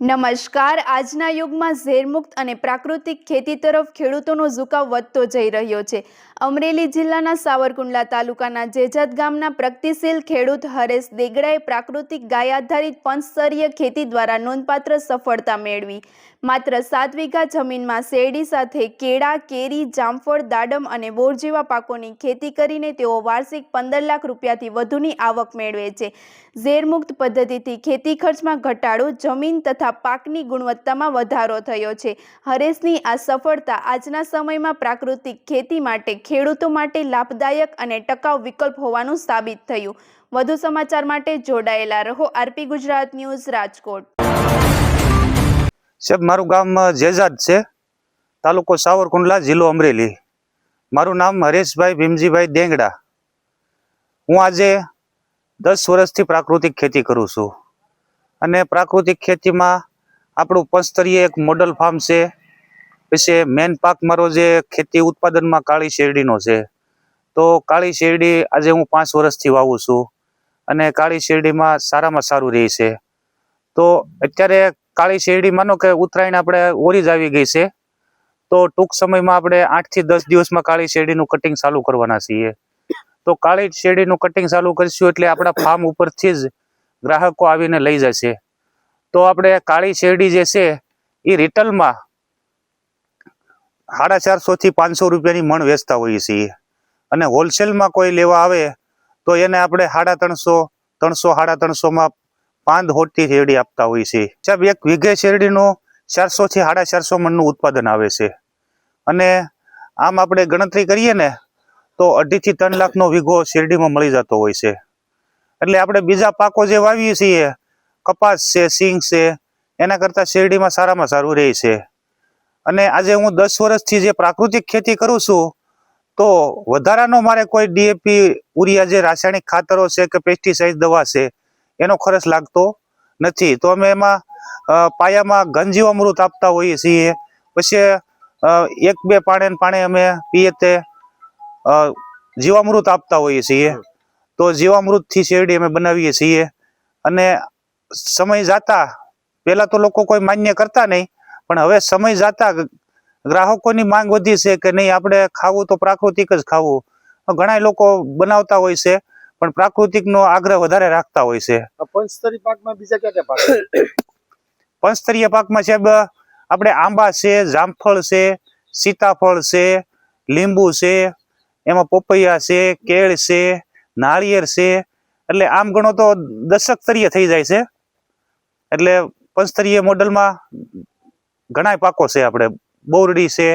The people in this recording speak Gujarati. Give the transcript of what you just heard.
નમસ્કાર। આજના યુગમાં ઝેરમુક્ત અને પ્રાકૃતિક ખેતી તરફ ખેડૂતોનો ઝુકાવ વધતો જઈ રહ્યો છે। અમરેલી જિલ્લાના સાવરકુંડલા તાલુકાના જેજાદ ગામના પ્રગતિશીલ ખેડૂત હરેશ દેગડાએ પ્રાકૃતિક ગાય આધારિત પંચસ્તરીય ખેતી દ્વારા નોંધપાત્ર સફળતા મેળવી। માત્ર 7 વીઘા જમીનમાં શેરડી સાથે કેળા, કેરી, જામફળ, દાડમ અને બોર જેવા પાકોની ખેતી કરીને તેઓ વાર્ષિક 15 લાખ રૂપિયાથી વધુની આવક મેળવે છે। ઝેરમુક્ત પદ્ધતિથી ખેતી ખર્ચમાં ઘટાડો, જમીન તથા પાકની ગુણવત્તામાં વધારો થયો છે। હરેશની આ સફળતા આજના સમયમાં પ્રાકૃતિક ખેતી માટે ખેડૂતો માટે લાભદાયક અને ટકાઉ વિકલ્પ હોવાનું સાબિત થયું। વધુ સમાચાર માટે જોડાયેલા રહો આરપી ગુજરાત ન્યૂઝ રાજકોટ। સાહેબ, મારું ગામ જેજાદ છે, તાલુકો સાવરકુંડલા, જિલ્લો અમરેલી। મારું નામ હરેશભાઈ ભીમજીભાઈ દેંગડા। હું આજે 10 વર્ષથી પ્રાકૃતિક ખેતી કરું છું અને પ્રાકૃતિક ખેતીમાં આપણું પંચસ્તરીય એક મોડલ ફાર્મ છે। પછી મેન પાક મારો જે ખેતી ઉત્પાદનમાં કાળી શેરડીનો છે, તો કાળી શેરડી આજે હું 5 વર્ષથી વાવું છું અને કાળી શેરડીમાં સારામાં સારું રહે છે। તો અત્યારે કાળી શેરડી માનો કે ઉત્તરાયણ આપણે ઓરી જ આવી ગઈ છે, તો ટૂંક સમયમાં આપણે 8 થી 10 દિવસમાં કાળી શેરડીનું કટિંગ ચાલુ કરવાના છીએ। તો કાળી શેરડીનું કટિંગ ચાલુ કરશું એટલે આપણા ફાર્મ ઉપરથી જ ગ્રાહકો આવીને લઈ જશે। તો આપણે કાળી શેરડી જે છે એ રિટેલમાં 450 થી 500 રૂપિયાની મણ વેચતા હોઈએ છીએ અને હોલસેલમાં કોઈ લેવા આવે તો એને આપણે 350, 300, 350માં 5 હોટી શેરડી આપતા હોઈએ છીએ। સાહેબ, એક વીઘે શેરડીનું 400 થી 450 મણનું ઉત્પાદન આવે છે અને આમ આપણે ગણતરી કરીએ ને તો 2.5 થી 3 લાખનો વીઘો શેરડીમાં મળી જતો હોય છે। એટલે આપણે બીજા પાકો જે વાવીએ છીએ, કપાસ છે, સિંગ છે, એના કરતાં શેરડીમાં સારામાં સારું રહે છે। અને આજે હું 10 વર્ષથી જે પ્રાકૃતિક ખેતી કરું છું, તો વધારાનો મારે કોઈ ડીએપી, ઉરિયા જે રાસાયણિક ખાતરો છે કે પેસ્ટિસાઇડ દવા છે એનો ખર્ચ લાગતો નથી। તો અમે એમાં પાયામાં ઘનજીવામૃત આપતા હોઈએ છીએ। પછી 1-2 પાણે અમે પીએ તે જીવામૃત આપતા હોઈએ છીએ। તો જીવામૃતથી શેરડી અમે બનાવીએ છીએ અને સમય જતા પહેલા તો લોકો કોઈ માન્ય કરતા નહીં, પણ હવે સમય જતા ગ્રાહકોની માંગ વધી છે કે નહીં, આપણે ખાવું તો પ્રાકૃતિક જ ખાવું। ઘણા લોકો બનાવતા હોય છે પણ પ્રાકૃતિકનો આગ્રહ વધારે રાખતા હોય છે। પંચસ્તરી પાકમાં બીજા કયા પાક? પંચસ્તરીય પાકમાં સાહેબ આપણે આંબા છે, જામફળ છે, સીતાફળ છે, લીંબુ છે, એમાં પપૈયા છે, કેળ છે, નાળિયેર છે, એટલે આમ ગણો તો 10 સ્તરીય થઈ જાય છે। એટલે પંચસ્તરીય મોડલમાં ઘણા પાકો છે, આપણે બોરડી છે,